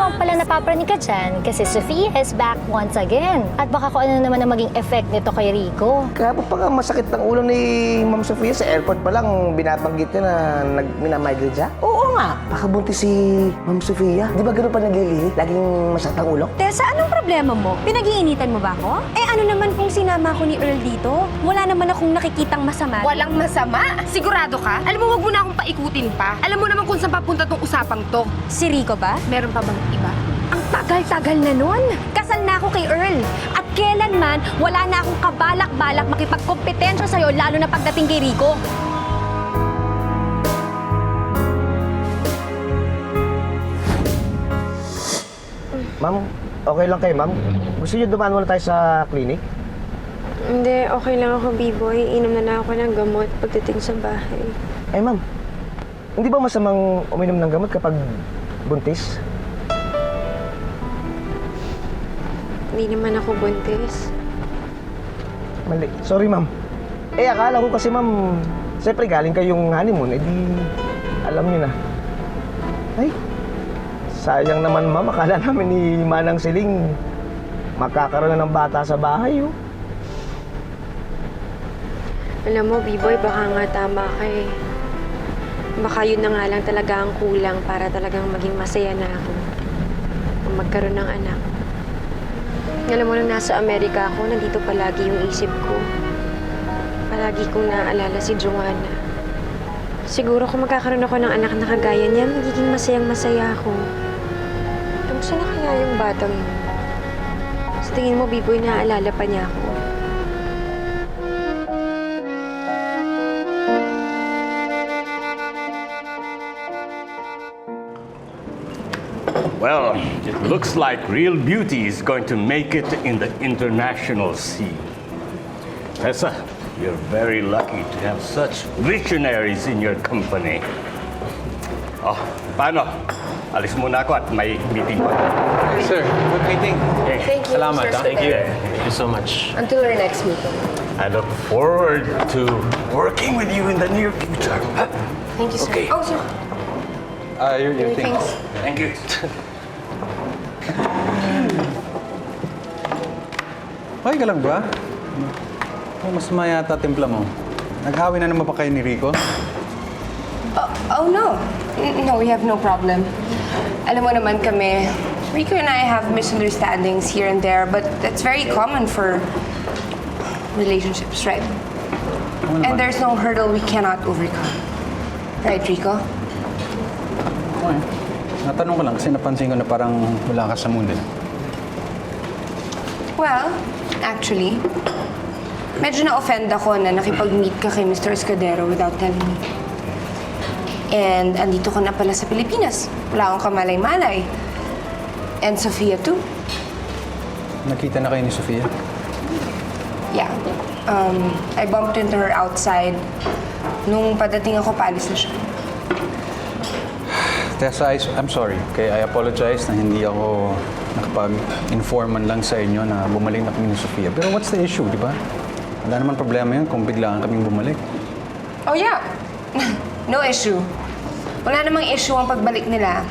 naman pala napapraning ka dyan kasi Sofia is back once again. At baka kung ano naman ang maging effect nito kay Rico. Kaya pa nga masakit ng ulo ni Ma'am Sofia sa airport pa lang binabanggit niya na minamigrate siya. Oo nga, baka buntis si Ma'am Sofia. Di ba gano'n pa naglilihi? Laging masakit ang ulo? Tessa, anong problema mo? Pinag-iinitan mo ba ako? Eh ano naman kung sinama ko ni Earl dito? Wala naman akong nakikitang masama. Walang masama. Sigurado ka? Alam mo, wag mo na akong paikutin pa. Alam mo naman kung saan papunta tong usapang to. Si Rico ba? Meron pa bang iba? Ang tagal-tagal na nun. Kasal na ako kay Earl. At kailanman, wala na akong kabalak-balak makipagkompetensya sa'yo, lalo na pagdating kay Rico. Ma'am, okay lang kayo, ma'am? Gusto niyo dumaan muna tayo sa clinic? Hindi, okay lang ako, B-boy. Inom na lang ako ng gamot pagdating sa bahay. Eh, ma'am, hindi ba masamang uminom ng gamot kapag buntis? Hindi naman ako buntis. Mali. Sorry, ma'am. Eh, akala ko kasi, ma'am, siyempre galing kayong honeymoon, eh di alam niyo na. Ay, sayang naman, ma'am. Akala namin ni Manang Siling makakaroon na ng bata sa bahay, oh. Alam mo, B-boy, baka nga tama ka eh. Baka yun na nga lang talaga ang kulang para talagang maging masaya na ako. Kung magkaroon ng anak. Alam mo, nung nasa Amerika ako, nandito palagi yung isip ko. Palagi kong naaalala si Joanna. Siguro kung magkakaroon ako ng anak na kagaya niya, magiging masayang-masaya ako. Kamusta na kaya yung batang yun? Sa tingin mo, B-boy, naaalala pa niya ako? Well, it looks like real beauty is going to make it in the international scene. Tessa, you're very lucky to have such visionaries in your company. Oh, paano? Alis muna ako at may meeting pa. Sir, good meeting. Okay. Thank you, Salamat, Mr. ah. Thank you. Scudero. Thank you so much. Until our next meeting. I look forward to working with you in the near future. Thank you, sir. Okay. Oh, sir. Your thing. Thanks. Thank you. Okay ka lang ba? Oh, mas mayata timpla mo. Nag-away na naman pa kayo ni Rico? Oh, no. No, we have no problem. Alam mo naman kami, Rico and I have misunderstandings here and there, but that's very common for relationships, right? Ano And naman? there's no hurdle we cannot overcome. Right, Rico? Okay. Natanong ko lang kasi napansin ko na parang wala ka sa mood eh. Well, actually, medyo na-offend ako na nakipag-meet ka kay Mr. Escudero without telling me. And andito ko na pala sa Pilipinas. Wala akong kamalay-malay. And Sofia too. Nakita na kayo ni Sofia? Yeah. I bumped into her outside. Nung padating ako, paalis na siya. Tessa, I'm sorry. Okay, I apologize na hindi ako nakapag-inform man lang sa inyo na bumalik na kami ni Sofia. Pero what's the issue, di ba? Wala naman problema yun kung biglaan kaming bumalik. Oh, yeah. No issue. Wala namang issue ang pagbalik nila.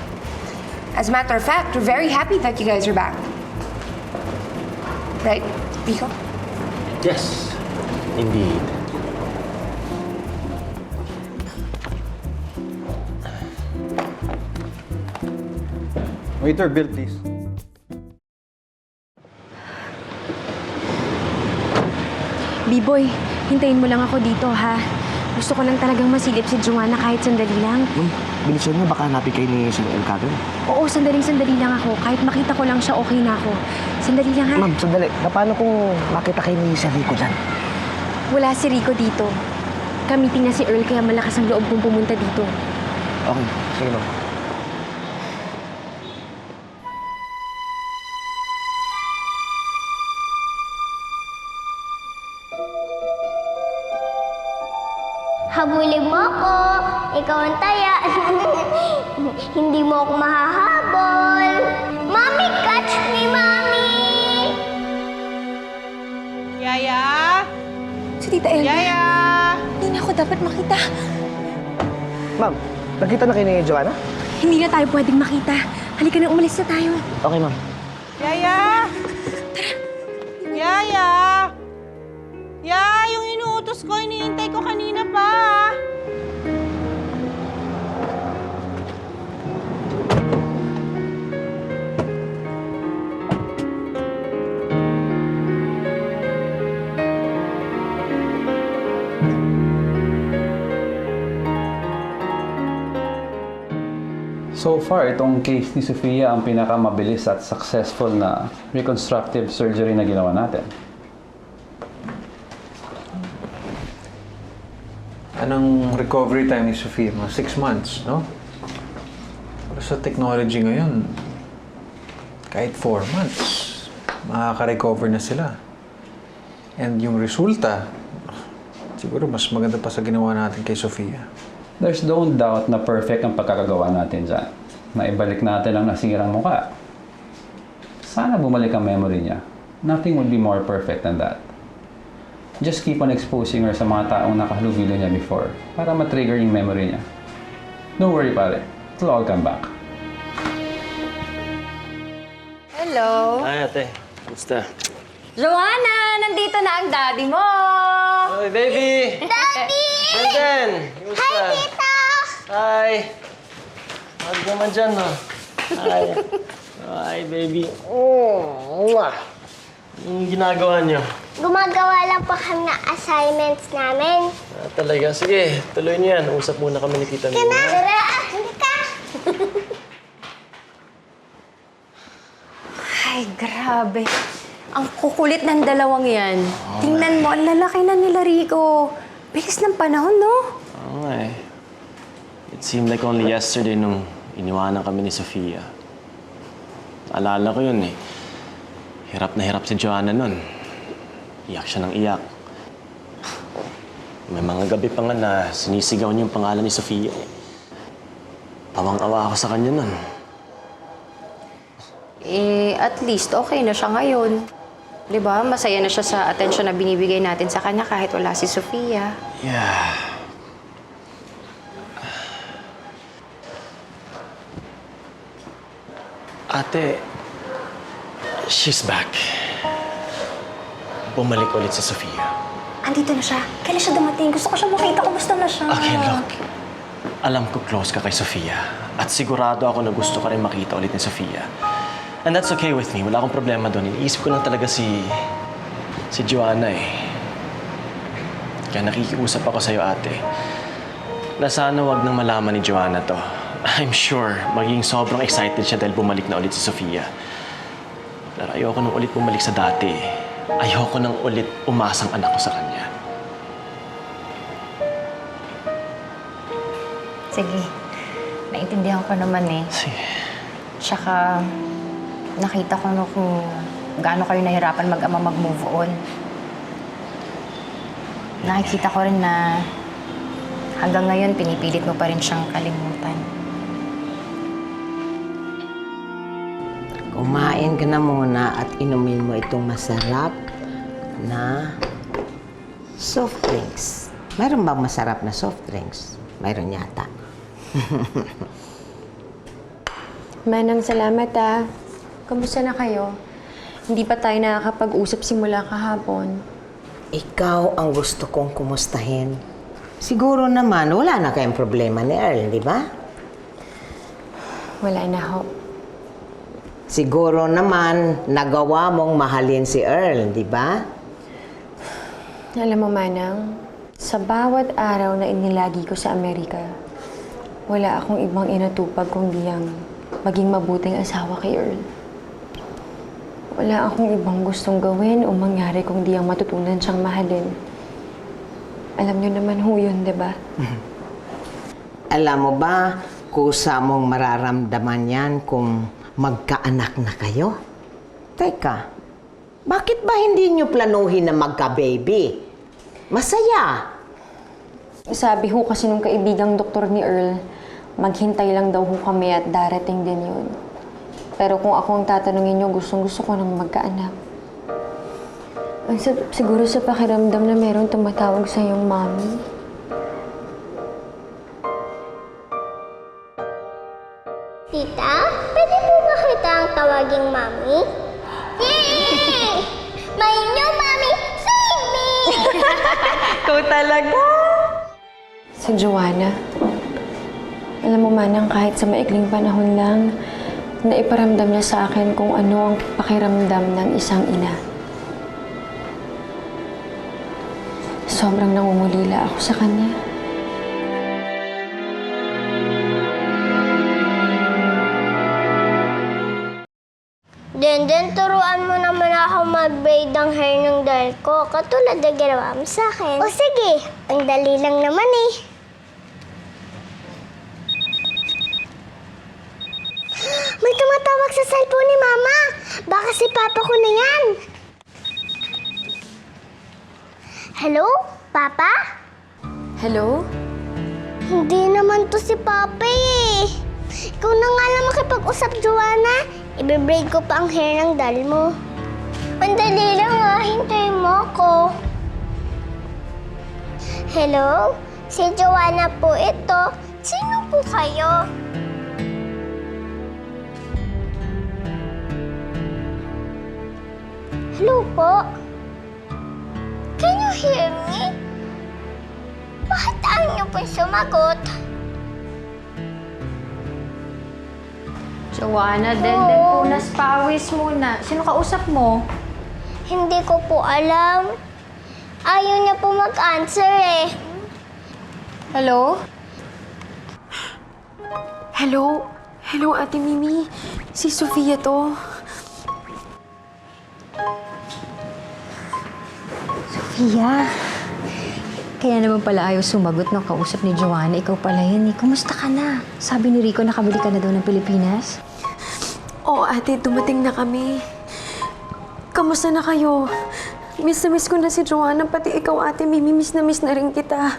As a matter of fact, we're very happy that you guys are back. Right, Rico? Yes, indeed. Waiter, bill please. B-boy, hintayin mo lang ako dito, ha? Gusto ko lang talagang masilip si Joanna kahit sandali lang. Uy, bilisan niyo, baka hanapin kayo ni Sir El Cagam. Oo, sandali lang ako. Kahit makita ko lang siya, okay na ako. Sandali lang, ha? Ma'am, sandali. Paano kung makita kayo ni Sir Rico dyan? Wala si Rico dito. Kamiting na si Earl kaya malakas ang loob kong pumunta dito. Okay, sige ma'am. Habulin mo ako. Ikaw ang taya. Hindi mo ako mahahabol. Mommy, catch me, Mommy! Yaya! Si Tita Elma. Yaya! Hindi na ako dapat makita. Ma'am, nakita na kayo ni Joanna? Hindi na tayo pwedeng makita. Halika na, umalis na tayo. Okay, ma'am. Yaya! Yaya! Yaya, yung inuutos ko, iniintay ko kanina pa. So far, itong case ni Sofia ang pinakamabilis at successful na reconstructive surgery na ginawa natin. Anong recovery time ni Sofia? Mga 6 months, no? Pero sa technology ngayon, kahit 4 months, makaka-recover na sila. And yung resulta, siguro mas maganda pa sa ginawa natin kay Sofia. There's no doubt na perfect ang pagkakagawa natin dyan. Naibalik natin ang nasirang mukha. Sana bumalik ang memory niya. Nothing would be more perfect than that. Just keep on exposing her sa mga taong nakahalubilo niya before para matrigger yung memory niya. Don't worry, pare. It'll all come back. Hello. Ay, ate. Kamusta? Joanna, nandito na ang daddy mo. Oy, baby! Daddy! Brandon! Kamusta? Hi, tita! Hi! Huwag naman dyan, no? Hi. Hi, baby. Mwah! Anong ginagawa niyo? Gumagawa lang po kami ng assignments namin. Ah, talaga? Sige, tuloy niyo yan. Usap muna kami ni Tita Mimi. Tara, halika! Ay, grabe. Ang kukulit ng dalawang yan. Tingnan mo, ang lalaki na nila, Rico. Bilis ng panahon, no? Oo nga eh. It seemed like only yesterday nung iniwanan kami ni Sofia. Alala ko yun eh. Hirap na hirap si Joanna nun. Iyak siya ng iyak. May mga gabi pa nga na sinisigaw niya yung pangalan ni Sofia eh. Awang-awa ako sa kanya nun. At least okay na siya ngayon. 'Di ba? Masaya na siya sa atensyon na binibigay natin sa kanya kahit wala si Sofia. Yeah. Ate, she's back. Bumalik ulit si Sofia. Andito na siya. Kailan siya dumating? Gusto ko siya makita. Kumusta na siya? Okay, look. Alam ko close ka kay Sofia. At sigurado ako na gusto ka rin makita ulit ni Sofia. And that's okay with me. Wala akong problema doon. Iniisip ko lang talaga si Joanna eh. Kaya nakikiusap ako sa'yo, ate. Na sana wag nang malaman ni Joanna to. I'm sure magiging sobrang excited siya dahil bumalik na ulit si Sofia. Pero ayoko nang ulit bumalik sa dati. Ayoko nang ulit umasang anak ko sa kanya. Sige. Naintindihan ko naman eh. Sige. Tsaka, nakita ko no kung gaano kayo nahirapan mag-ama mag-move on. Nakikita ko rin na hanggang ngayon pinipilit mo pa rin siyang kalimutan. Kumain ka na muna at inumin mo itong masarap na soft drinks. Mayroon bang masarap na soft drinks? Mayroon yata. Manang, salamat ah. Kamusta na kayo? Hindi pa tayo nakakapag-usap simula kahapon. Ikaw ang gusto kong kumustahin. Siguro naman, wala na kayong problema ni Earl, di ba? Wala na ho. Siguro naman, nagawa mong mahalin si Earl, di ba? Alam mo, Manang, sa bawat araw na inilagi ko sa Amerika, wala akong ibang inatupag kundi ang maging mabuting asawa kay Earl. Wala akong ibang gustong gawin o mangyari kundi ang matutunan siyang mahalin. Alam niyo naman ho yun, di ba? Alam mo ba, kusa mong mararamdaman yan kung magkaanak na kayo? Teka, bakit ba hindi niyo planuhin na magka-baby? Masaya! Sabi ho kasi nung kaibigang doktor ni Earl, maghintay lang daw ho kami at darating din yun. Pero kung ako ang tatanungin niyo, gustong-gusto ko nang magkaanak. Siguro sa pakiramdam na meron tumatawag sa iyong mommy. Tita, pwede po Ikaw talaga. Si Joanna. Alam mo, Manang, kahit sa maikling panahon lang, naiparamdam niya sa akin kung ano ang pakiramdam ng isang ina. Sobrang nangungulila ako sa kanya. Denden, turuan mo naman ako mag-braid ang hair ng dal ko, katulad na ginawa mo sa akin. O sige, ang dali lang naman eh. May tumatawag sa cellphone ni Mama. Baka si Papa ko na yan. Hello, Papa? Hello? Hindi naman to si Papa eh. Ikaw na nga lang makipag-usap, Joanna. Ibe-braid ko pa ang hair ng dal mo. Ang dali lang ah, hintayin mo ako. Hello? Si Joanna po ito. Sino po kayo? Hello po? Can you hear me? Bakit ayaw niyo po sumagot? Joanna, Denden, punas pawis muna. Sino kausap mo? Hindi ko po alam. Ayaw niya po mag-answer eh. Hello? Hello? Hello, Ate Mimi. Si Sofia to. Sofia. Kaya naman pala ayaw sumagot ng kausap ni Joanna. Ikaw pala yan eh. Kumusta ka na? Sabi ni Rico nakabalik ka na daw ng Pilipinas. Oo, ate, dumating na kami. Kamusta na kayo? Miss na miss ko na si Joanna, pati ikaw, ate. Mimi, miss na rin kita.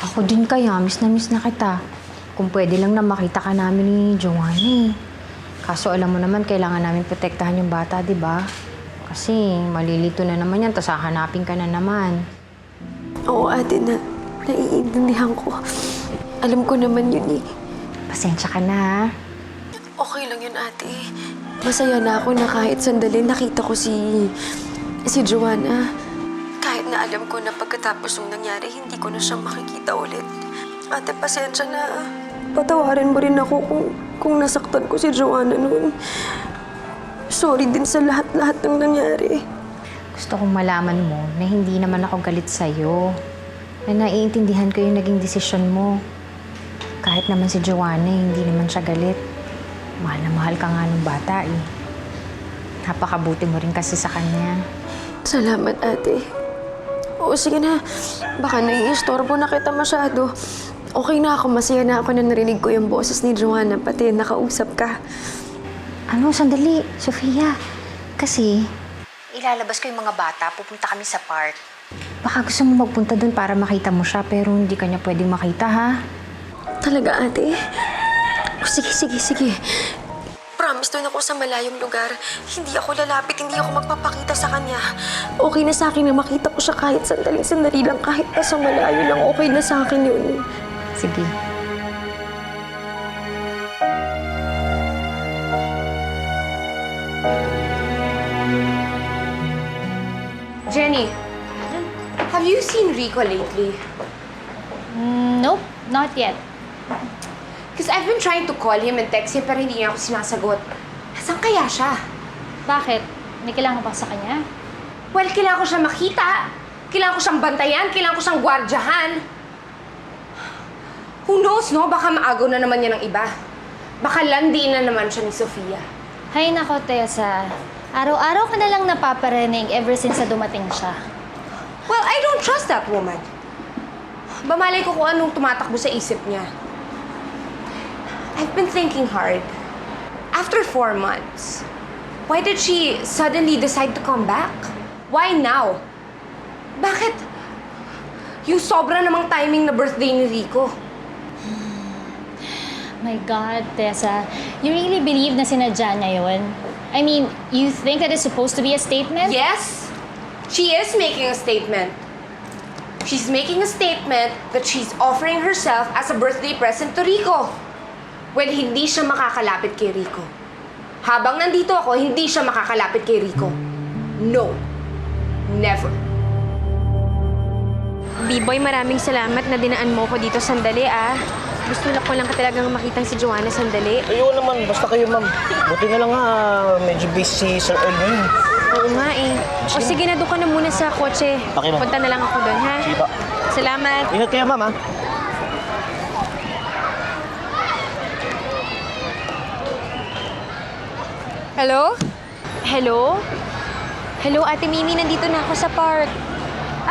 Ako din kaya. Miss na kita. Kung pwede lang na makita ka namin ni Joanna eh. Kaso alam mo naman, kailangan namin protektahan yung bata, di ba? Kasi malilito na naman yan, tapos hahanapin ka na naman. Oo, ate, naiintindihan ko. Alam ko naman yun eh. Pasensya ka na, ha? Okay lang yun, ate. Masaya na ako na kahit sandali nakita ko si Joanna. Kahit na alam ko na pagkatapos ng nangyari, hindi ko na siya makikita ulit. Ate, pasensya na. Patawarin mo rin ako kung nasaktan ko si Joanna noon. Sorry din sa lahat-lahat ng nangyari. Gusto kong malaman mo na hindi naman ako galit sa'yo. Na naiintindihan ko yung naging desisyon mo. Kahit naman si Joanna, hindi naman siya galit. Mahal na mahal ka nga ng bata eh. Napakabuti mo rin kasi sa kanya. Salamat, ate. Oo, sige na. Baka naiistorbo na kita masyado. Okay na ako. Masaya na ako na narinig ko yung boses ni Joanna, pati nakausap ka. Ano, sandali, Sofia. Kasi, ilalabas ko yung mga bata. Pupunta kami sa park. Baka gusto mo magpunta doon para makita mo siya, pero hindi kanya pwedeng makita, ha? Talaga, ate? Sige. Promise doon ako sa malayong lugar. Hindi ako lalapit, hindi ako magpapakita sa kanya. Okay na sa akin na makita ko siya kahit sandali lang, kahit na sa malayo lang. Okay na sa akin yun. Sige. Jenny, have you seen Rico lately? Nope, not yet. Because I've been trying to call him and text him pero hindi niya ako sinasagot. Nasaan kaya siya? Bakit? May kailangan pa sa kanya? Well, kailangan ko siya makita. Kailangan ko siyang bantayan. Kailangan ko siyang gwardyahan. Who knows, no? Baka maagaw na naman niya ng iba. Baka landiin na naman siya ni Sofia. Hay nako, Tessa. Araw-araw ka na lang napaparinig ever since na dumating siya. Well, I don't trust that woman. Bamalay ko kung anong tumatakbo sa isip niya. I've been thinking hard. After 4 months, why did she suddenly decide to come back? Why now? Bakit? Yung sobra namang timing na birthday ni Rico. My God, Tessa. You really believe na sinadya niya yun? I mean, you think that it's supposed to be a statement? Yes, she is making a statement. She's making a statement that she's offering herself as a birthday present to Rico. Well, hindi siya makakalapit kay Rico. Habang nandito ako, hindi siya makakalapit kay Rico. No. Never. B-Boy, maraming salamat na dinaan mo ko dito sandali, ah. Gusto ko lang talagang makitang si Joanna sandali. Ayun naman, basta kayo, ma'am. Buti na lang nga, medyo busy si Sir Earl ngayon. Oo nga eh. O sige na, doon ka na muna sa kotse. Okay, ma'am. Punta na lang ako doon, ha? Sige po. Salamat. Ingat kayo, ma'am, ha? Hello? Hello? Hello, Ate Mimi, nandito na ako sa park.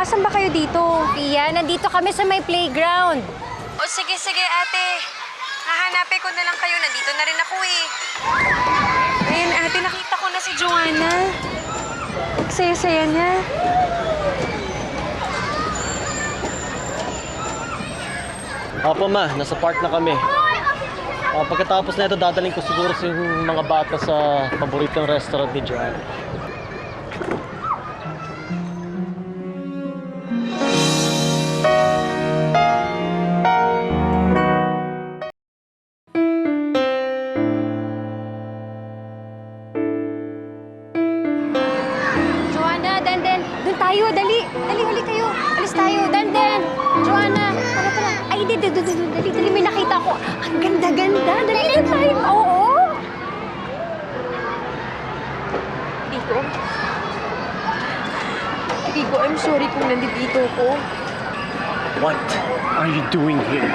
Asan ba kayo dito? Pia, nandito kami sa may playground. O sige, ate. Hahanapin ko na lang kayo. Nandito na rin ako eh. Ayun, ate, nakita ko na si Joanna. Saya-saya niya. Opo, ma. Nasa park na kami. Pagkatapos na ito, dadaling ko siguro sa mga bata sa paboritong restaurant ni Joanna. Joanna, Dandan, doon tayo, dali. Dali kayo. Alis tayo, Dandan. Joanna, tara. Ay, dali, may nakita ko. Ang ganda-ganda. Dali tayo. Oo. Rico, I'm sorry kung nandito ko. What are you doing here?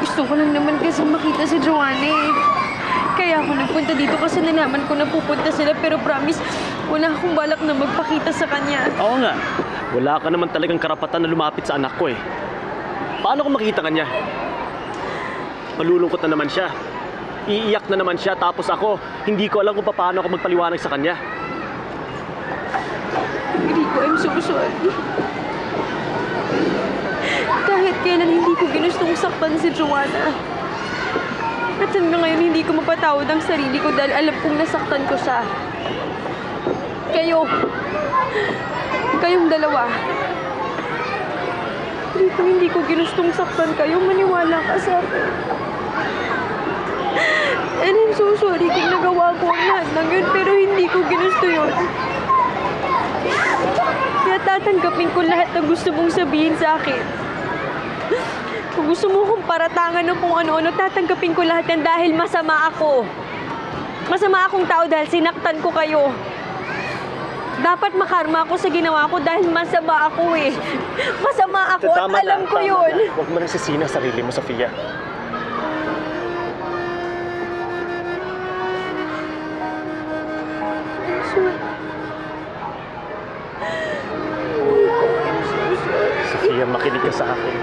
Gusto ko lang naman kasi makita si Joanna eh. Kaya ako nagpunta dito kasi nalaman ko na pupunta sila pero promise, wala akong balak na magpakita sa kanya. Oo nga. Wala ka naman talagang karapatan na lumapit sa anak ko eh. Paano kung makita kanya? Malulungkot na naman siya. Iiyak na naman siya tapos ako, hindi ko alam kung paano ako magpaliwanag sa kanya. Rico, I'm so sorry. Kahit kailan hindi ko ginustong saktan si Joanna. At hanggang ngayon hindi ko mapatawad ang sarili ko dahil alam kong nasaktan ko siya. Kayong dalawa. Rico, hindi ko ginustong saktan kayo. Maniwala ka sa akin. And I'm so sorry kung nagawa ko ang lahat ng yun pero hindi ko ginusto yun. Kaya tatanggapin ko lahat ng gusto mong sabihin sa akin. Kung gusto mo kong paratangan ng kung ano-ano, tatanggapin ko lahat yan dahil masama ako. Masama akong tao dahil sinaktan ko kayo. Dapat makarma ako sa ginawa ko dahil masama ako eh. Masama ako at alam ko yun. Huwag mo nang sisina sarili mo, Sofia. Sofia, makinig ka sa akin.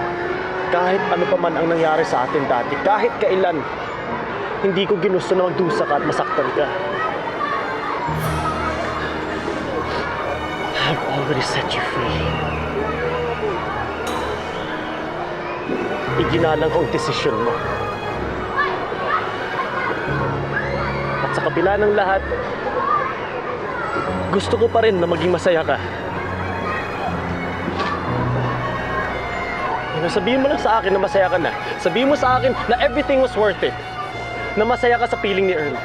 Kahit ano pa man ang nangyari sa atin dati, kahit kailan, hindi ko ginusto na magdusa ka at masaktan ka. I've already set you free. Iginalang ko ang desisyon mo. At sa kabila ng lahat, gusto ko pa rin na maging masaya ka. Sabihin mo lang sa akin na masaya ka na. Sabihin mo sa akin na everything was worth it. Na masaya ka sa piling ni Earl.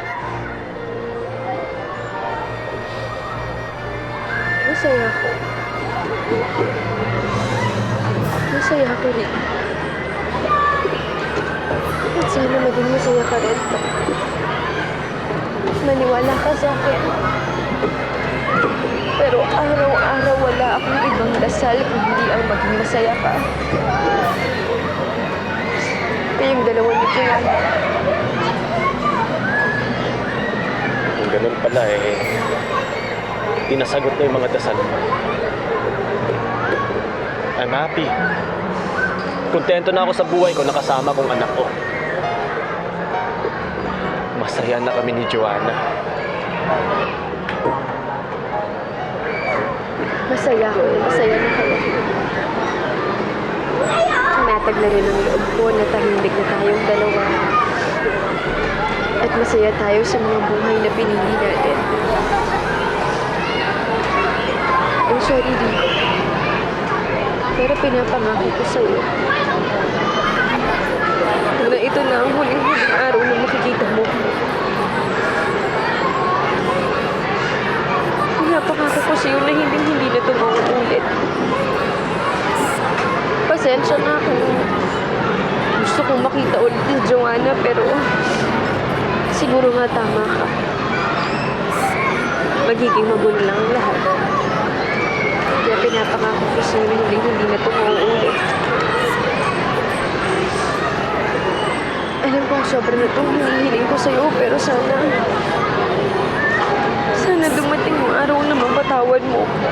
Masaya ako. Masaya ako rin. At sana maging masaya ka rin. Maniwala ka sa akin. Pero araw-araw wala akong ibang dasal kung hindi ang maging masaya ka. Kayong dalawa ni Joanna. Kung ganun pala tinasagot na yung mga dasal mo. I'm happy. Kontento na ako sa buhay ko, nakasama kong anak ko. Masaya na kami ni Joanna. Masaya ako na masaya na kayo. Natag na rin ang loob ko na tahimik na tayong dalawa. At masaya tayo sa mga buhay na pinili natin. I'm sorry, Rico. Pero pinapangako ko sa'yo na ito na ang huling-huling araw na makikita mo. Pinapangako ko sa'yo na hindi na ito mauulit. na, pero siguro nga tama ka. Magiging magulo lang ang lahat. Kaya pinapangako ko sa'yo na hindi na ito mauulit. Alam kong sobrang na itong hinihiling ko sa'yo, pero sana dumating yung araw na mapatawad mo ko.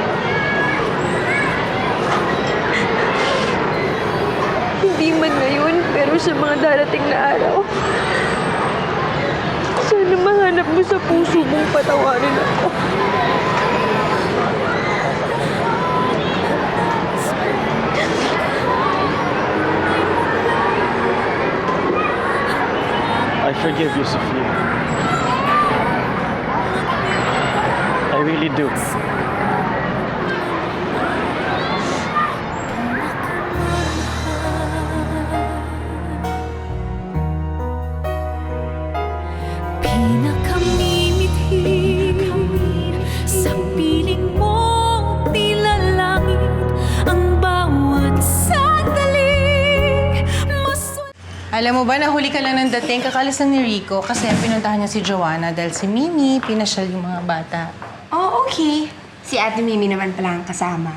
Hindi man ngayon, pero sa mga darating na araw, sana mahanap mo sa puso mong patawarin ako. I forgive you, Sophia. I really do. Pinakamimithi sa piling mo, tila langit ang bawat sandali. Alam mo ba, nahuli ka lang ng dating, kakalis lang ni Rico kasi pinuntahan niya si Joanna dahil si Mimi, pinasyal yung mga bata. Oh, okay. Si Ate Mimi naman pala ang kasama.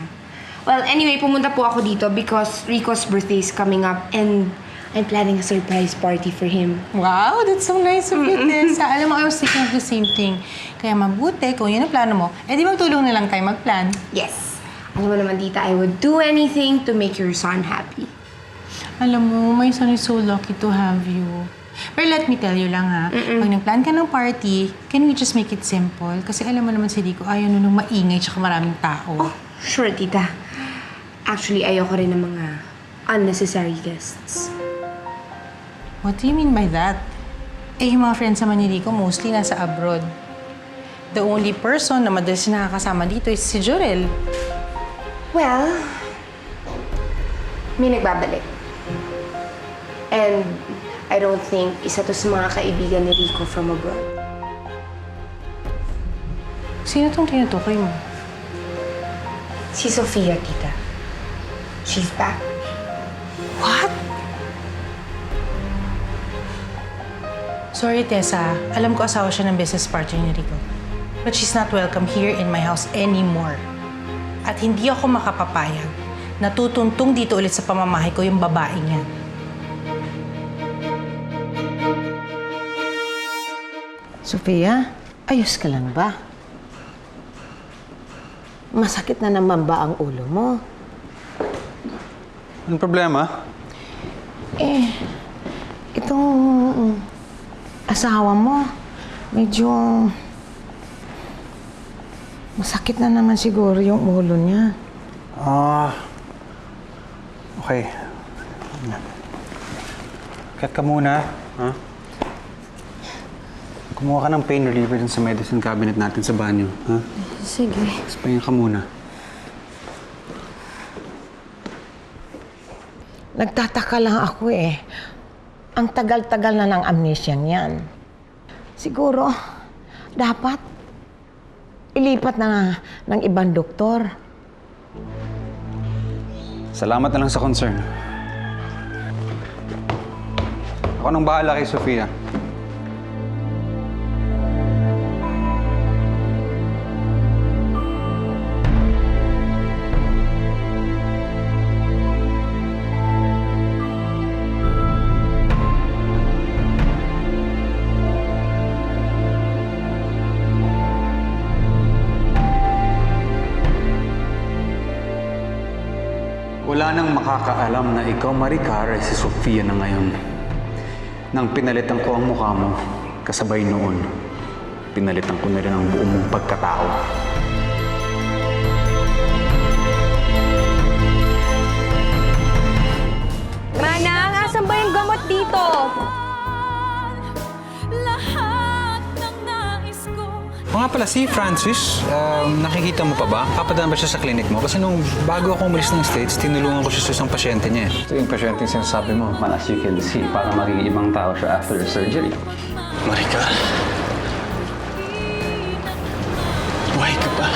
Well, anyway, pumunta po ako dito because Rico's birthday is coming up and I'm planning a surprise party for him. Wow, that's so nice of you, Tessa. Alam mo, I was thinking of the same thing. Kaya mabuti, kung yun ang plano mo, edi magtulong na lang tayo magplan. Yes. Alam mo naman, Tita, I would do anything to make your son happy. Alam mo, my son is so lucky to have you. Pero let me tell you lang ha, pag nag-plan ka ng party, can we just make it simple? Kasi alam mo naman si Rico, ayaw nung maingay tsaka maraming tao. Oh, sure, Tita. Actually, ayoko rin ng mga unnecessary guests. What do you mean by that? Eh, yung mga friends naman ni Rico, mostly nasa abroad. The only person na madalas nakakasama dito is si Jorel. Well, may nagbabalik. And I don't think isa to sa mga kaibigan ni Rico from abroad. Sino tong tinutukoy mo? Si Sofia, Tita. She's back. What? Sorry, Tessa. Alam ko asawa siya ng business partner ni Rico. But she's not welcome here in my house anymore. At hindi ako makapapayag na tutuntong dito ulit sa pamamahay ko yung babaeng yan. Sofia, ayos ka lang ba? Masakit na naman ba ang ulo mo? Anong problema? Itong asawa mo, medyo masakit na naman siguro yung ulo niya. Okay. Kat ka muna, ha? Kumuha ka ng pain reliever dun sa medicine cabinet natin sa banyo, ha? Sige. Tapos pahinga ka muna. Nagtataka lang ako eh. Ang tagal-tagal na ng amnesia niyan. Siguro, dapat ilipat na ng ibang doktor. Salamat na lang sa concern. Ako nang bahala kay Sofia. Wala nang makakaalam na ikaw, Maricar, ay si Sofia na ngayon. Nang pinalitan ko ang mukha mo, kasabay noon, pinalitan ko na rin ang buong mong pagkatao. Manang, asan ba yung gamot dito? O nga pala, si Francis, nakikita mo pa ba? Papadaan ba siya sa clinic mo? Kasi nung bago ako umalis ng States, tinulungan ko siya sa isang pasyente niya. Ito yung pasyente yung sinasabi mo. Man, as you can see, parang maging ibang tao siya after the surgery. Maricar. Buhay ka pa.